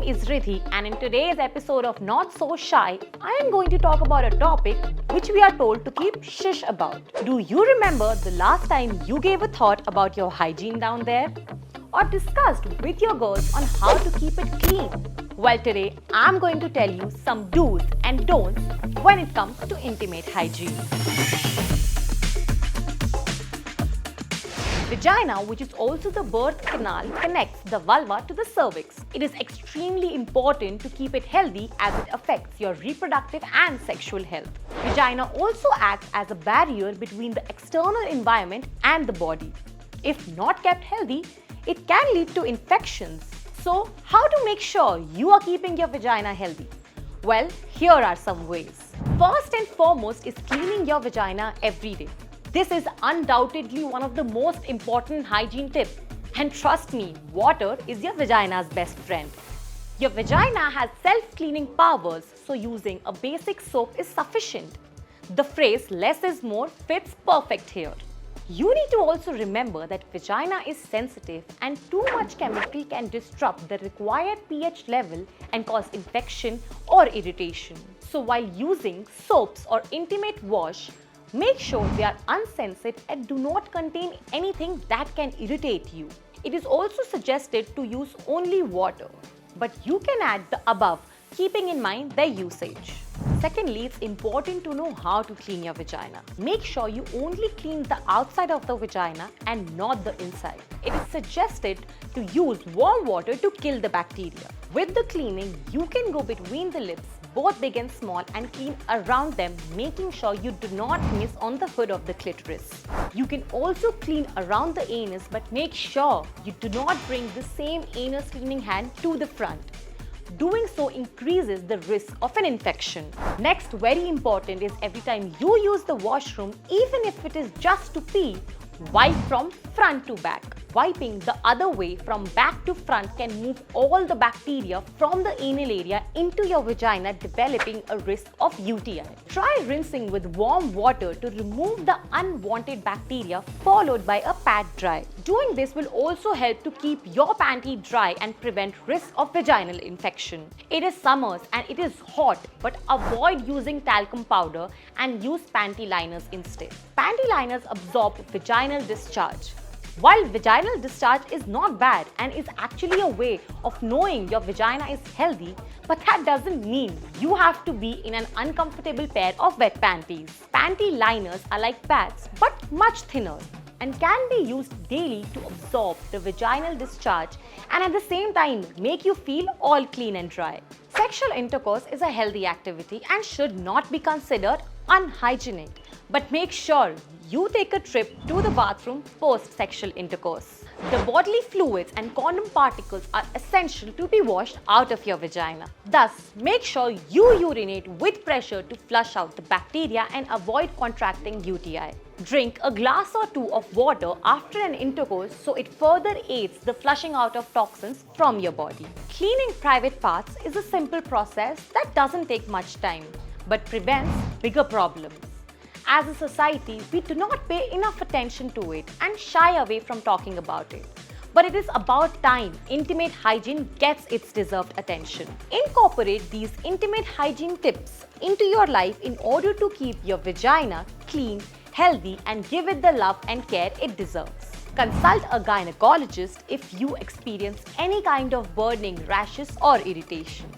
is Riddhi, and in today's episode of Not So Shy, I am going to talk about a topic which we are told to keep shush about. Do you remember the last time you gave a thought about your hygiene down there? Or discussed with your girls on how to keep it clean? Well, today I'm going to tell you some do's and don'ts when it comes to intimate hygiene. Vagina, which is also the birth canal, connects the vulva to the cervix. It is extremely important to keep it healthy as it affects your reproductive and sexual health. Vagina also acts as a barrier between the external environment and the body. If not kept healthy, it can lead to infections. So, how to make sure you are keeping your vagina healthy? Well, here are some ways. First and foremost is cleaning your vagina every day. This is undoubtedly one of the most important hygiene tips. And trust me, water is your vagina's best friend. Your vagina has self-cleaning powers, so using a basic soap is sufficient. The phrase less is more fits perfect here. You need to also remember that vagina is sensitive and too much chemical can disrupt the required pH level and cause infection or irritation. So while using soaps or intimate wash, make sure they are unscented and do not contain anything that can irritate you. It is also suggested to use only water, but you can add the above, keeping in mind their usage. Secondly, it's important to know how to clean your vagina. Make sure you only clean the outside of the vagina and not the inside. It is suggested to use warm water to kill the bacteria. With the cleaning, you can go between the lips, both big and small, and clean around them, making sure you do not miss on the hood of the clitoris. You can also clean around the anus, but make sure you do not bring the same anus cleaning hand to the front. Doing so increases the risk of an infection. Next, very important is every time you use the washroom, even if it is just to pee, wipe from front to back. Wiping the other way from back to front can move all the bacteria from the anal area into your vagina, developing a risk of UTI. Try rinsing with warm water to remove the unwanted bacteria, followed by a pad dry. Doing this will also help to keep your panty dry and prevent risk of vaginal infection. It is summers and it is hot, but avoid using talcum powder and use panty liners instead. Panty liners absorb vaginal discharge. While vaginal discharge is not bad and is actually a way of knowing your vagina is healthy, but that doesn't mean you have to be in an uncomfortable pair of wet panties. Panty liners are like pads but much thinner and can be used daily to absorb the vaginal discharge and at the same time make you feel all clean and dry. Sexual intercourse is a healthy activity and should not be considered unhygienic. But make sure you take a trip to the bathroom post-sexual intercourse. The bodily fluids and condom particles are essential to be washed out of your vagina. Thus, make sure you urinate with pressure to flush out the bacteria and avoid contracting UTI. Drink a glass or two of water after an intercourse so it further aids the flushing out of toxins from your body. Cleaning private parts is a simple process that doesn't take much time, but prevents bigger problems. As a society, we do not pay enough attention to it and shy away from talking about it. But it is about time intimate hygiene gets its deserved attention. Incorporate these intimate hygiene tips into your life in order to keep your vagina clean, healthy, and give it the love and care it deserves. Consult a gynecologist if you experience any kind of burning, rashes, or irritation.